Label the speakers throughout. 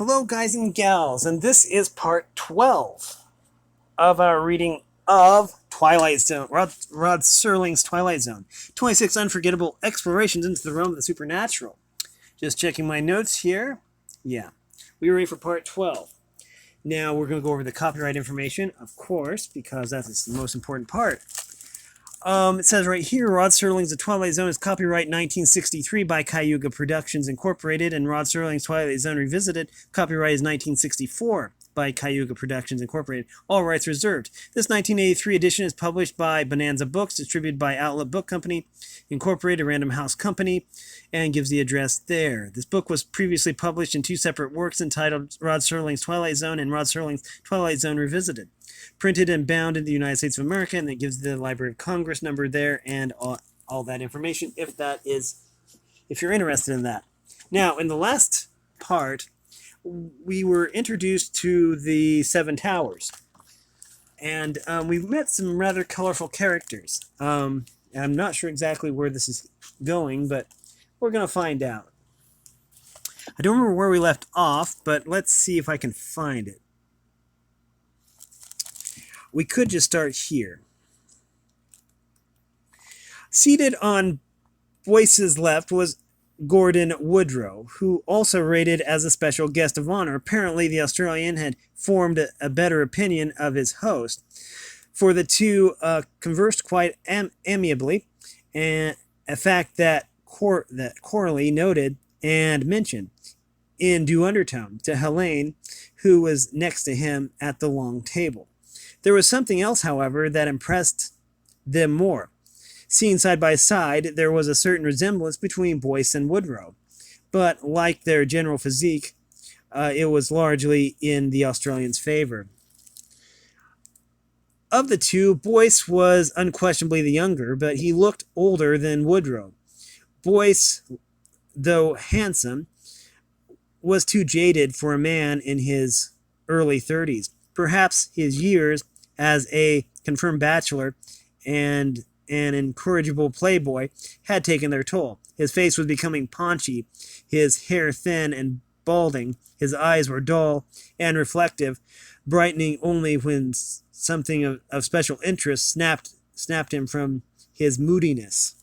Speaker 1: Hello, guys and gals, and this is part 12 of our reading of Twilight Zone, Rod Serling's Twilight Zone. 26 unforgettable explorations into the realm of the supernatural. Just checking my notes here. Yeah, we were ready for part 12. Now we're going to go over the copyright information, of course, because that's the most important part. It says right here, Rod Serling's The Twilight Zone is copyright 1963 by Cayuga Productions Incorporated, and Rod Serling's Twilight Zone Revisited, copyright is 1964 by Cayuga Productions Incorporated. All rights reserved. This 1983 edition is published by Bonanza Books, distributed by Outlet Book Company Incorporated, Random House Company, and gives the address there. This book was previously published in two separate works entitled Rod Serling's Twilight Zone and Rod Serling's Twilight Zone Revisited. Printed and bound in the United States of America, and it gives the Library of Congress number there and all that information if you're interested in that. Now, in the last part, we were introduced to the Seven Towers, and we met some rather colorful characters. I'm not sure exactly where this is going, but we're going to find out. I don't remember where we left off, but let's see if I can find it. We could just start here. Seated on Boyce's left was Gordon Woodrow, who also rated as a special guest of honor. Apparently, the Australian had formed a better opinion of his host, for the two conversed quite amiably, and a fact that Corley noted and mentioned in due undertone to Helene, who was next to him at the long table. There was something else, however, that impressed them more. Seen side by side, there was a certain resemblance between Boyce and Woodrow, but like their general physique, it was largely in the Australian's favor. Of the two, Boyce was unquestionably the younger, but he looked older than Woodrow. Boyce, though handsome, was too jaded for a man in his early 30s. Perhaps his years as a confirmed bachelor and an incorrigible playboy had taken their toll. His face was becoming paunchy, his hair thin and balding, his eyes were dull and reflective, brightening only when something of special interest snapped him from his moodiness.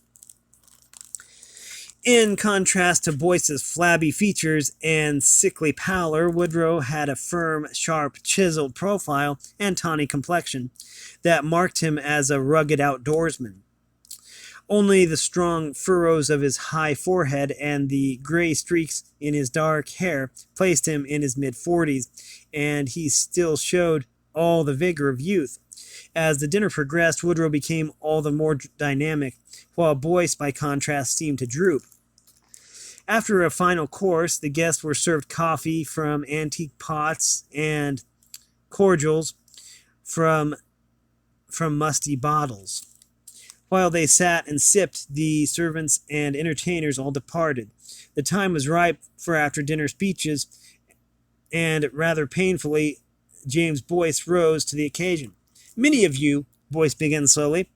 Speaker 1: In contrast to Boyce's flabby features and sickly pallor, Woodrow had a firm, sharp, chiseled profile and tawny complexion that marked him as a rugged outdoorsman. Only the strong furrows of his high forehead and the gray streaks in his dark hair placed him in his mid-40s, and he still showed all the vigor of youth. As the dinner progressed, Woodrow became all the more dynamic, while Boyce, by contrast, seemed to droop. After a final course, the guests were served coffee from antique pots and cordials from musty bottles. While they sat and sipped, the servants and entertainers all departed. The time was ripe for after-dinner speeches, and rather painfully, James Boyce rose to the occasion. "Many of you," Boyce began slowly,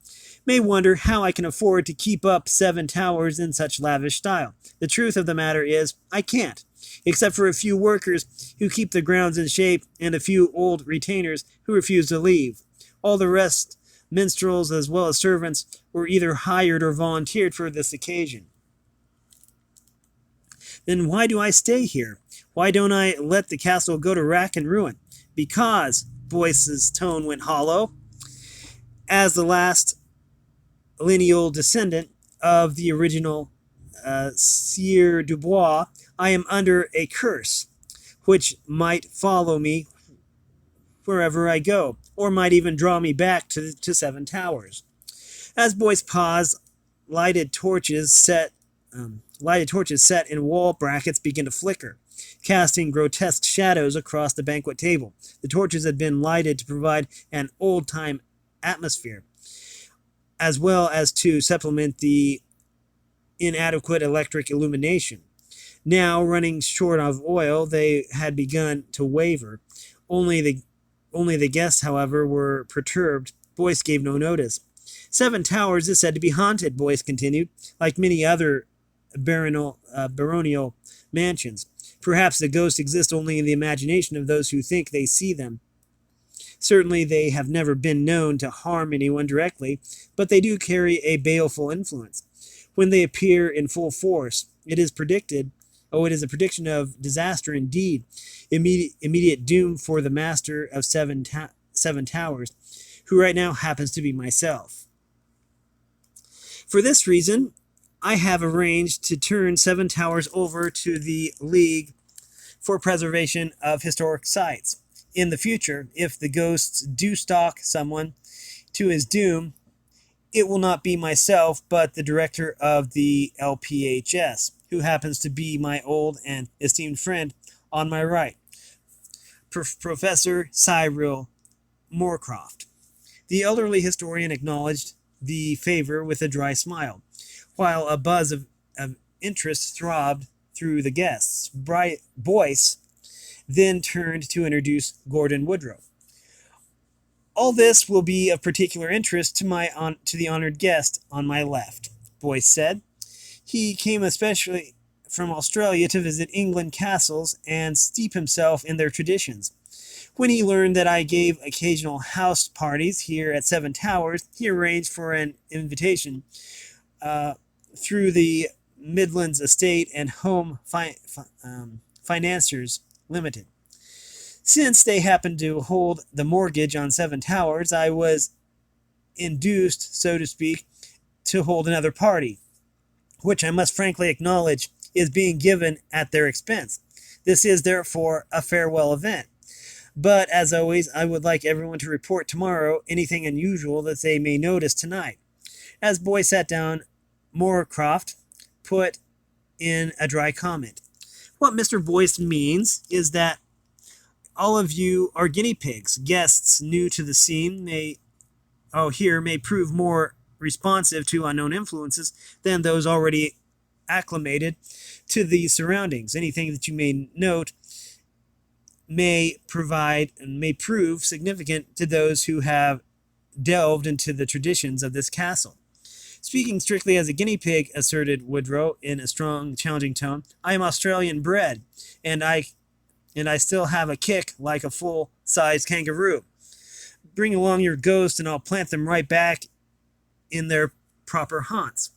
Speaker 1: "may wonder how I can afford to keep up Seven Towers in such lavish style. The truth of the matter is, I can't, except for a few workers who keep the grounds in shape and a few old retainers who refuse to leave. All the rest, minstrels as well as servants, were either hired or volunteered for this occasion. Then why do I stay here? Why don't I let the castle go to rack and ruin? Because," Boyce's tone went hollow, "as the last lineal descendant of the original Sieur Dubois, I am under a curse, which might follow me wherever I go, or might even draw me back to Seven Towers." As Boyce paused, lighted torches set in wall brackets began to flicker, casting grotesque shadows across the banquet table. The torches had been lighted to provide an old-time atmosphere, as well as to supplement the inadequate electric illumination. Now, running short of oil, they had begun to waver. Only the guests, however, were perturbed. Boyce gave no notice. "Seven Towers is said to be haunted," Boyce continued, "like many other baronial mansions. Perhaps the ghosts exist only in the imagination of those who think they see them. Certainly, they have never been known to harm anyone directly, but they do carry a baleful influence. When they appear in full force, it is a prediction of disaster indeed, immediate doom for the master of seven towers, who right now happens to be myself. For this reason, I have arranged to turn Seven Towers over to the League for preservation of historic sites. In the future, if the ghosts do stalk someone to his doom, it will not be myself, but the director of the LPHS, who happens to be my old and esteemed friend on my right, Professor Cyril Morecroft. The elderly historian acknowledged the favor with a dry smile, while a buzz of interest throbbed through the guests. Boyce then turned to introduce Gordon Woodrow. All this will be of particular interest to the honored guest on my left, Boyce said. He came especially from Australia to visit England castles and steep himself in their traditions. When he learned that I gave occasional house parties here at Seven Towers, he arranged for an invitation through the Midlands Estate and Home Financiers Limited. Since they happened to hold the mortgage on Seven Towers, I was induced, so to speak, to hold another party, which I must frankly acknowledge is being given at their expense. This is therefore a farewell event. But as always, I would like everyone to report tomorrow anything unusual that they may notice tonight. As Boyce sat down, Morecroft put in a dry comment. What Mr. Boyce means is that all of you are guinea pigs. Guests new to the scene may prove more responsive to unknown influences than those already acclimated to the surroundings. Anything that you may note may prove significant to those who have delved into the traditions of this castle. Speaking strictly as a guinea pig, asserted Woodrow in a strong, challenging tone, I am Australian bred, and I still have a kick like a full-sized kangaroo. Bring along your ghosts and I'll plant them right back in their proper haunts.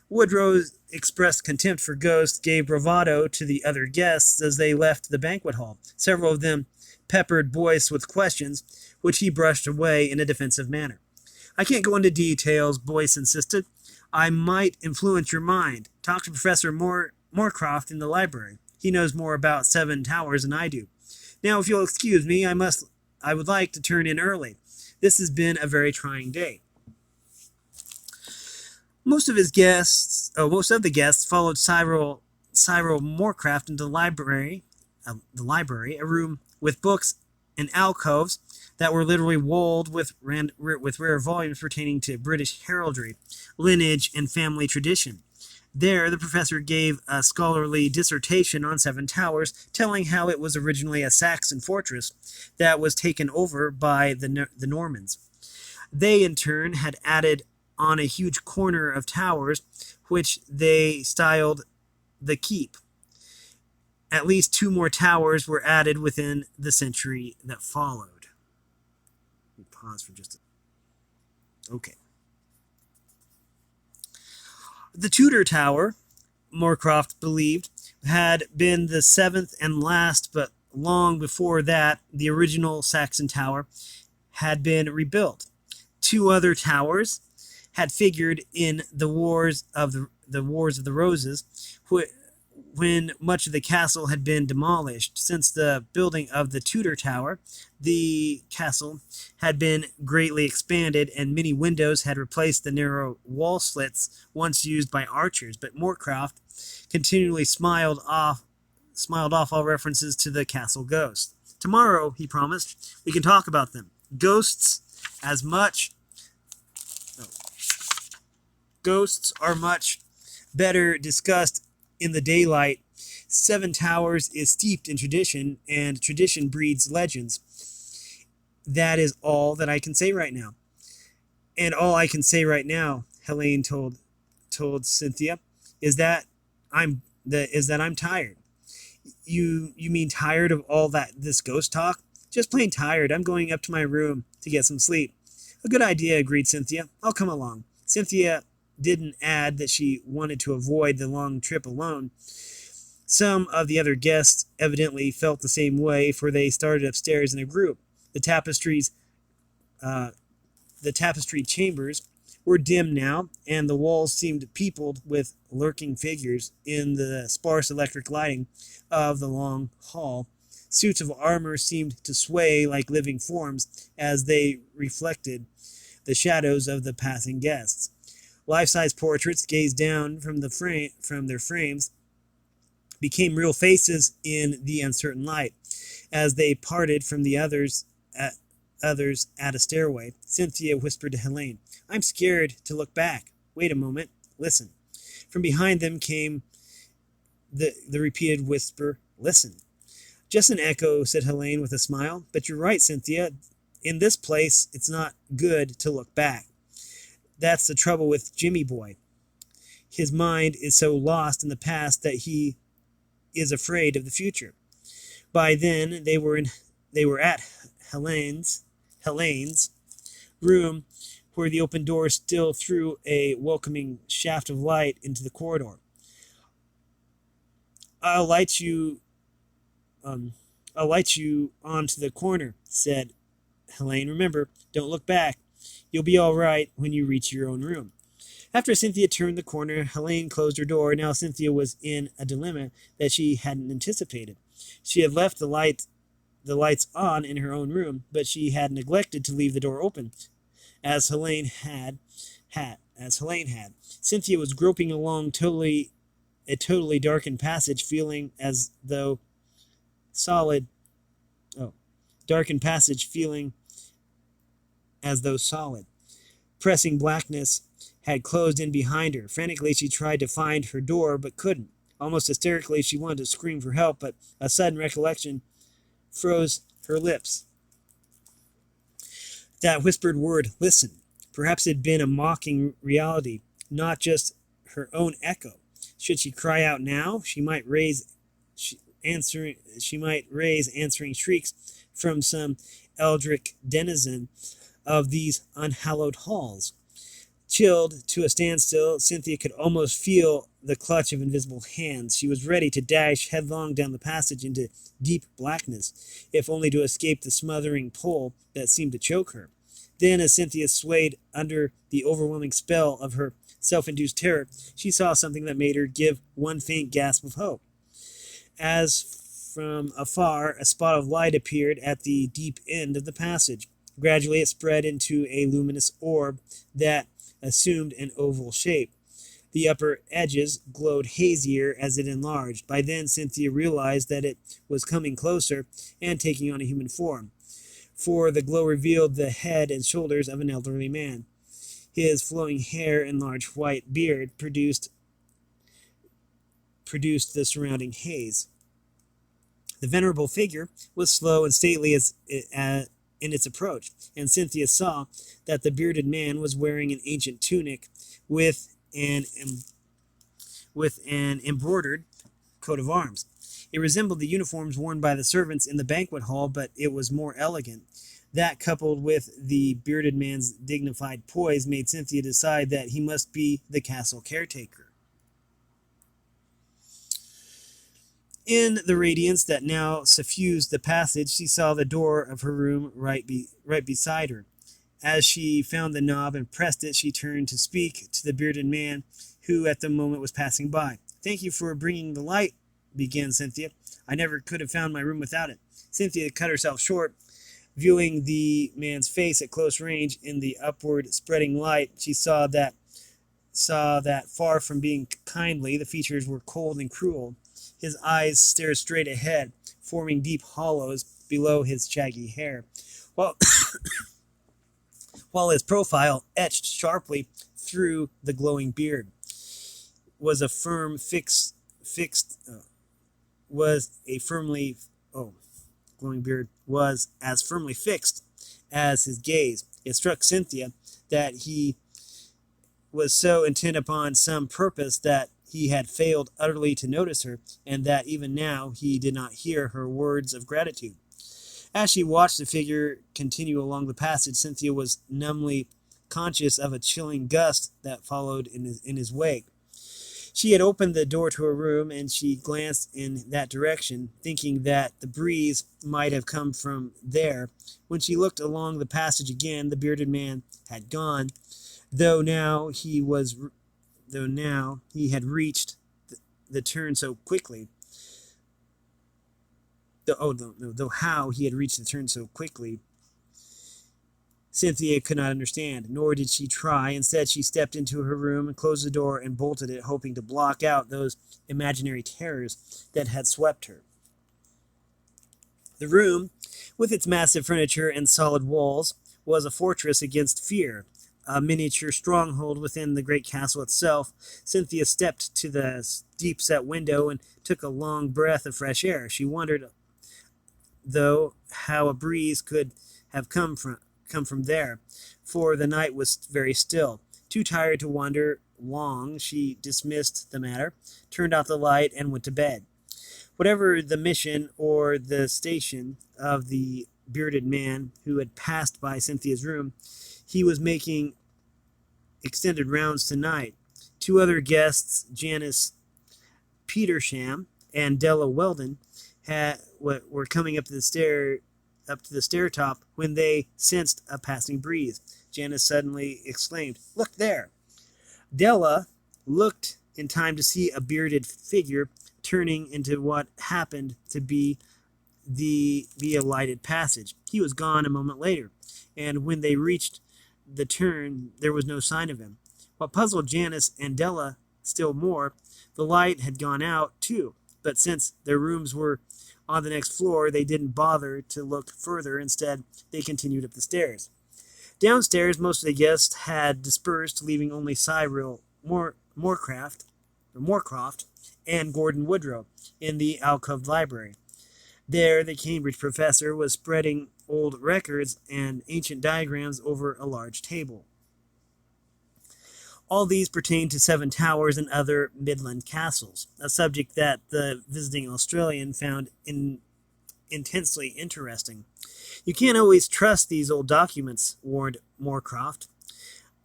Speaker 1: Woodrow's expressed contempt for ghosts gave bravado to the other guests as they left the banquet hall. Several of them peppered Boyce with questions, which he brushed away in a defensive manner. I can't go into details, Boyce insisted. I might influence your mind. Talk to Professor Morecroft in the library. He knows more about Seven Towers than I do. Now, if you'll excuse me, I would like to turn in early. This has been a very trying day. Most of the guests followed Cyril Morecroft into the library, a room with books and alcoves that were literally walled with rare volumes pertaining to British heraldry, lineage, and family tradition. There, the professor gave a scholarly dissertation on Seven Towers, telling how it was originally a Saxon fortress that was taken over by the Normans. They, in turn, had added on a huge corner of towers, which they styled the Keep. At least 2 more towers were added within the century that followed. Let me pause for just a... Okay. The Tudor Tower, Morecroft believed, had been the 7th and last, but long before that, the original Saxon Tower had been rebuilt. 2 other towers had figured in the Wars of the Roses, when much of the castle had been demolished. Since the building of the Tudor Tower, the castle had been greatly expanded, and many windows had replaced the narrow wall slits once used by archers. But Morecroft continually smiled off all references to the castle ghosts. Tomorrow, he promised, we can talk about them. Ghosts are much better discussed in the daylight. Seven Towers is steeped in tradition, and tradition breeds legends. That is all that I can say right now. And all I can say right now, Helene told Cynthia, is that I'm tired. You mean tired of all this ghost talk? Just plain tired. I'm going up to my room to get some sleep. A good idea, agreed Cynthia. I'll come along. Cynthia didn't add that she wanted to avoid the long trip alone. Some of the other guests evidently felt the same way, for they started upstairs in a group. The uh, tapestried chambers were dim now, and the walls seemed peopled with lurking figures in the sparse electric lighting of the long hall. Suits of armor seemed to sway like living forms as they reflected the shadows of the passing guests. Life-size portraits gazed down from their frames became real faces in the uncertain light. As they parted from the others at a stairway, Cynthia whispered to Helene, I'm scared to look back. Wait a moment. Listen. From behind them came the repeated whisper, listen. Just an echo, said Helene with a smile. But you're right, Cynthia. In this place, it's not good to look back. That's the trouble with Jimmy Boy. His mind is so lost in the past that he is afraid of the future. By then, they were at Helene's room, where the open door still threw a welcoming shaft of light into the corridor. I'll light you onto the corner, said Helene. Remember, don't look back. You'll be all right when you reach your own room. After Cynthia turned the corner, Helene closed her door. Now Cynthia was in a dilemma that she hadn't anticipated. She had left the lights on in her own room, but she had neglected to leave the door open, as Helene had. Cynthia was groping along a totally darkened passage, feeling as though solid pressing blackness had closed in behind her. Frantically, she tried to find her door, but couldn't. Almost hysterically, she wanted to scream for help, but a sudden recollection froze her lips. That whispered word, listen. Perhaps it had been a mocking reality, not just her own echo. Should she cry out now, she might raise answering shrieks from some eldritch denizen of these unhallowed halls. Chilled to a standstill, Cynthia could almost feel the clutch of invisible hands. She was ready to dash headlong down the passage into deep blackness, if only to escape the smothering pull that seemed to choke her. Then, as Cynthia swayed under the overwhelming spell of her self-induced terror, she saw something that made her give one faint gasp of hope. As from afar, a spot of light appeared at the deep end of the passage. Gradually, it spread into a luminous orb that assumed an oval shape. The upper edges glowed hazier as it enlarged. By then, Cynthia realized that it was coming closer and taking on a human form, for the glow revealed the head and shoulders of an elderly man. His flowing hair and large white beard produced the surrounding haze. The venerable figure was slow and stately in its approach, and Cynthia saw that the bearded man was wearing an ancient tunic with an embroidered coat of arms. It resembled the uniforms worn by the servants in the banquet hall, but it was more elegant. That, coupled with the bearded man's dignified poise, made Cynthia decide that he must be the castle caretaker. In the radiance that now suffused the passage, she saw the door of her room right beside her. As she found the knob and pressed it, she turned to speak to the bearded man, who at the moment was passing by. Thank you for bringing the light, began Cynthia. I never could have found my room without it. Cynthia cut herself short. Viewing the man's face at close range in the upward spreading light, she saw that far from being kindly, the features were cold and cruel. His eyes stared straight ahead, forming deep hollows below his shaggy hair, while his profile, etched sharply through the glowing beard, was as firmly fixed as his gaze. It struck Cynthia that he was so intent upon some purpose that he had failed utterly to notice her, and that even now he did not hear her words of gratitude. As she watched the figure continue along the passage, Cynthia was numbly conscious of a chilling gust that followed in his wake. She had opened the door to her room, and she glanced in that direction, thinking that the breeze might have come from there. When she looked along the passage again, the bearded man had gone, though now he had reached the turn so quickly. Though how he had reached the turn so quickly, Cynthia could not understand, nor did she try. Instead, she stepped into her room and closed the door and bolted it, hoping to block out those imaginary terrors that had swept her. The room, with its massive furniture and solid walls, was a fortress against fear, a miniature stronghold within the great castle itself. Cynthia stepped to the deep-set window and took a long breath of fresh air. She wondered, though, how a breeze could have come from there, for the night was very still. Too tired to wonder long, she dismissed the matter, turned out the light, and went to bed. Whatever the mission or the station of the bearded man who had passed by Cynthia's room, he was making extended rounds tonight. Two other guests, Janice Petersham and Della Weldon, were coming up to the stair top when they sensed a passing breeze. Janice suddenly exclaimed, "Look there!" Della looked in time to see a bearded figure turning into what happened to be the lighted passage. He was gone a moment later, and when they reached the turn, there was no sign of him. What puzzled Janice and Della still more, the light had gone out too, but since their rooms were on the next floor, they didn't bother to look further. Instead, they continued up the stairs. Downstairs, most of the guests had dispersed, leaving only Cyril Morecroft and Gordon Woodrow in the alcoved library. There, the Cambridge professor was spreading old records and ancient diagrams over a large table. All these pertained to Seven Towers and other Midland castles, a subject that the visiting Australian found intensely interesting. "You can't always trust these old documents," warned Morecroft.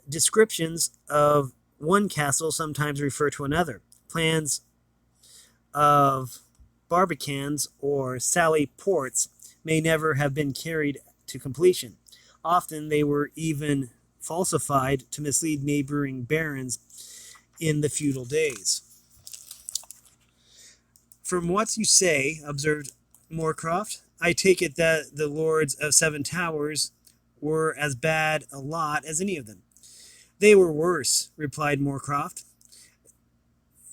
Speaker 1: "Descriptions of one castle sometimes refer to another. Plans of Barbicans or Sally Ports may never have been carried to completion. Often they were even falsified to mislead neighboring barons in the feudal days." "From what you say," observed Morecroft, "I take it that the lords of Seven Towers were as bad a lot as any of them." "They were worse," replied Morecroft.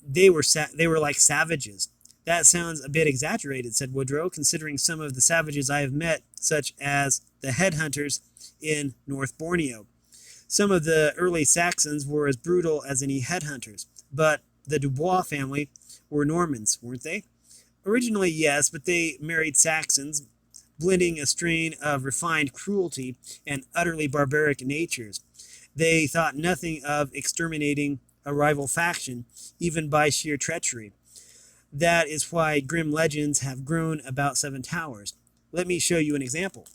Speaker 1: They were like savages." "That sounds a bit exaggerated," said Woodrow, "considering some of the savages I have met, such as the headhunters in North Borneo. Some of the early Saxons were as brutal as any headhunters, but the Dubois family were Normans, weren't they?" "Originally, yes, but they married Saxons, blending a strain of refined cruelty and utterly barbaric natures. They thought nothing of exterminating a rival faction, even by sheer treachery. That is why grim legends have grown about Seven Towers. Let me show you an example."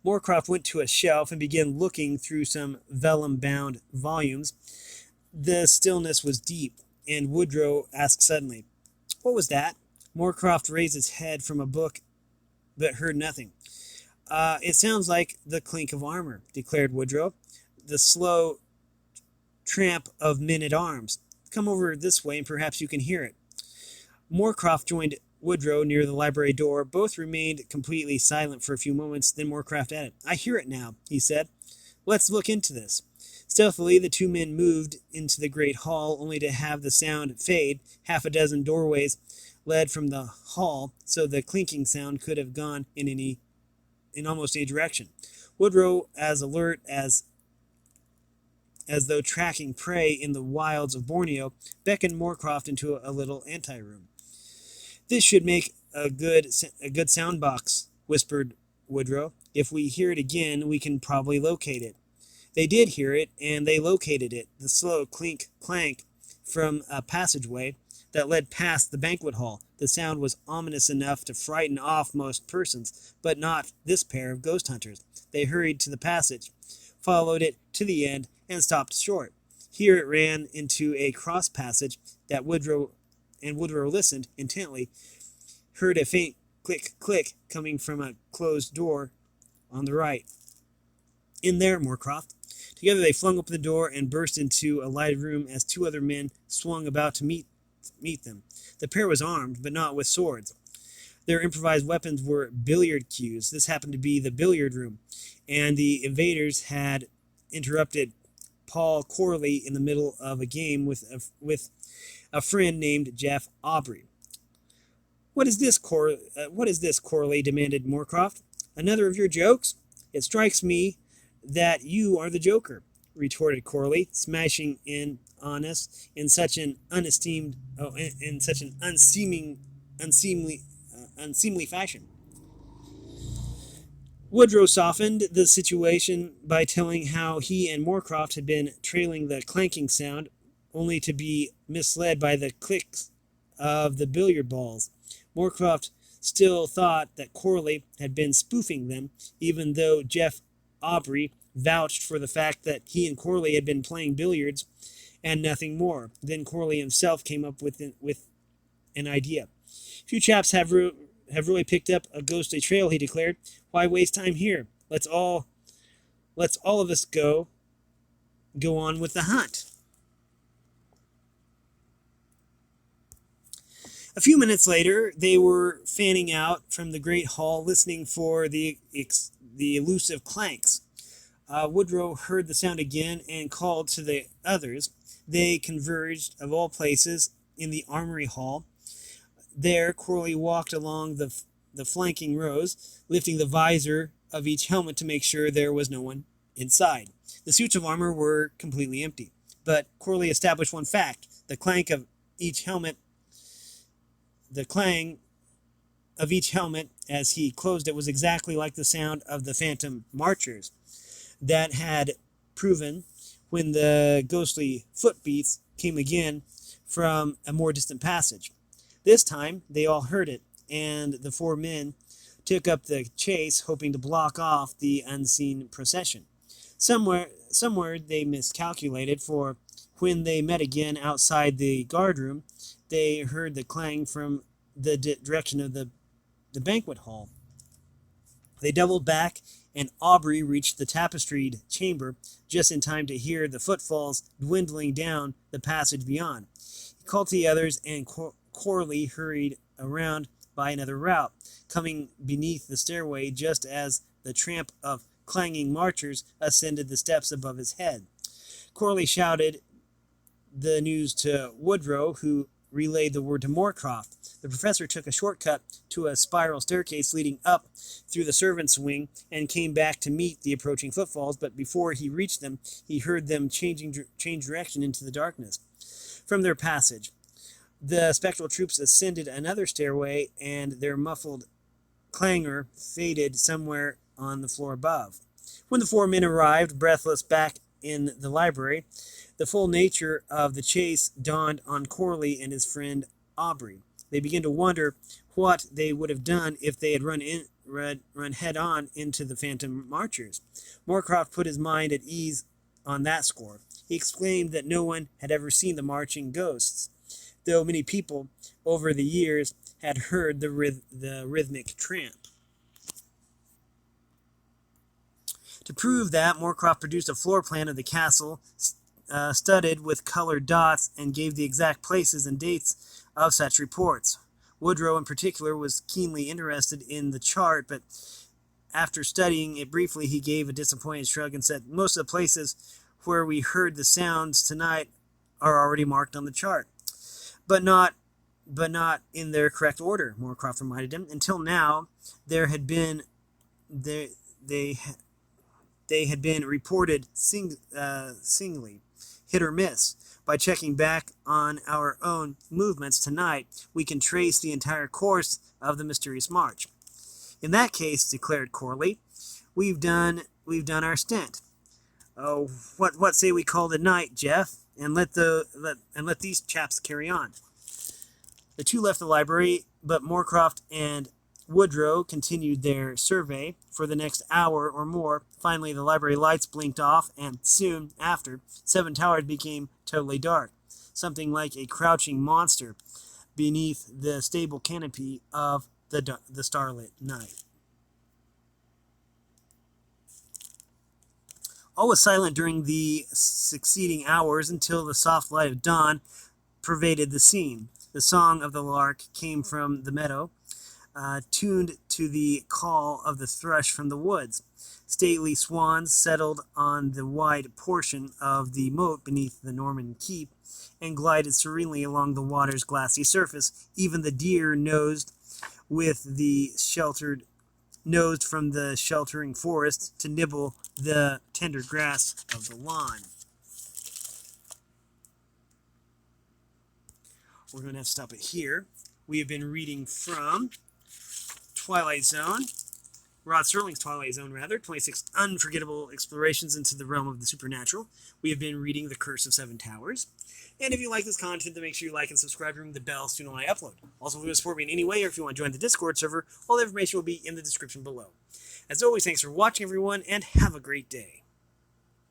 Speaker 1: Morecroft went to a shelf and began looking through some vellum-bound volumes. The stillness was deep, and Woodrow asked suddenly, "What was that?" Morecroft raised his head from a book, but heard nothing. It sounds like the clink of armor," declared Woodrow. "The slow tramp of men-at-arms. Come over this way, and perhaps you can hear it." Morecroft joined Woodrow near the library door. Both remained completely silent for a few moments. Then Morecroft added, "I hear it now," he said. "Let's look into this." Stealthily, the two men moved into the great hall, only to have the sound fade. Half a dozen doorways led from the hall, so the clinking sound could have gone in almost any direction. Woodrow, as alert as though tracking prey in the wilds of Borneo, beckoned Morecroft into a little anteroom. "This should make a good sound box," whispered Woodrow. "If we hear it again, we can probably locate it." They did hear it, and they located it. The slow clink-clank from a passageway that led past the banquet hall. The sound was ominous enough to frighten off most persons, but not this pair of ghost hunters. They hurried to the passage, followed it to the end, and stopped short. Here it ran into a cross passage that Woodrow listened intently, heard a faint click, click coming from a closed door on the right. In there, Morecroft. Together they flung open the door and burst into a lighted room as two other men swung about to meet them. The pair was armed, but not with swords. Their improvised weapons were billiard cues. This happened to be the billiard room, and the invaders had interrupted Paul Corley in the middle of a game with a friend named Jeff Aubrey. What is this, Corley? Demanded Morecroft. Another of your jokes? It strikes me that you are the joker, retorted Corley, smashing in on us in such an unseemly fashion. Woodrow softened the situation by telling how he and Morecroft had been trailing the clanking sound, only to be misled by the clicks of the billiard balls. Morecroft still thought that Corley had been spoofing them, even though Jeff Aubrey vouched for the fact that he and Corley had been playing billiards and nothing more. Then Corley himself came up with an idea. Few chaps have really picked up a ghostly trail, he declared. Why waste time here? Let's all of us go on with the hunt. A few minutes later, they were fanning out from the great hall, listening for the elusive clanks. Woodrow heard the sound again and called to the others. They converged, of all places, in the armory hall. There, Corley walked along the flanking rows, lifting the visor of each helmet to make sure there was no one inside. The suits of armor were completely empty, but Corley established one fact: the clang of each helmet as he closed it was exactly like the sound of the phantom marchers that had proven when the ghostly footbeats came again from a more distant passage. This time they all heard it, and the four men took up the chase, hoping to block off the unseen procession. Somewhere they miscalculated, for when they met again outside the guardroom, they heard the clang from the direction of the banquet hall. They doubled back, and Aubrey reached the tapestried chamber just in time to hear the footfalls dwindling down the passage beyond. He called to the others, and Corley hurried around by another route, coming beneath the stairway just as the tramp of clanging marchers ascended the steps above his head. Corley shouted the news to Woodrow, who relayed the word to Morecroft. The professor took a shortcut to a spiral staircase leading up through the servants' wing and came back to meet the approaching footfalls, but before he reached them, he heard them change direction into the darkness. From their passage, the spectral troops ascended another stairway, and their muffled clangor faded somewhere on the floor above. When the four men arrived, breathless, back in the library, the full nature of the chase dawned on Corley and his friend Aubrey. They began to wonder what they would have done if they had run head-on into the phantom marchers. Morecroft put his mind at ease on that score. He exclaimed that no one had ever seen the marching ghosts, though many people over the years had heard the rhythmic tramp. To prove that, Morecroft produced a floor plan of the castle, studded with colored dots, and gave the exact places and dates of such reports. Woodrow, in particular, was keenly interested in the chart, but after studying it briefly, he gave a disappointed shrug and said, "Most of the places where we heard the sounds tonight are already marked on the chart." But not in their correct order, Morecroft reminded him. Until now, they had been reported singly, hit or miss. By checking back on our own movements tonight, we can trace the entire course of the mysterious march. In that case, declared Corley, we've done our stint. Oh, what say we call it a night, Jeff? and let these chaps carry on. The two left the library, but Morecroft and Woodrow continued their survey for the next hour or more. Finally, the library lights blinked off, and soon after, Seven Towers became totally dark, something like a crouching monster beneath the stable canopy of the starlit night. All was silent during the succeeding hours until the soft light of dawn pervaded the scene. The song of the lark came from the meadow, tuned to the call of the thrush from the woods. Stately swans settled on the wide portion of the moat beneath the Norman keep and glided serenely along the water's glassy surface. Even the deer nosed from the sheltering forest to nibble the tender grass of the lawn. We're going to have to stop it here. We have been reading from Twilight Zone, Rod Serling's Twilight Zone, 26 unforgettable explorations into the realm of the supernatural. We have been reading The Curse of Seven Towers. And if you like this content, then make sure you like and subscribe and ring the bell so you know when I upload. Also, if you want to support me in any way, or if you want to join the Discord server, all the information will be in the description below. As always, thanks for watching, everyone, and have a great day.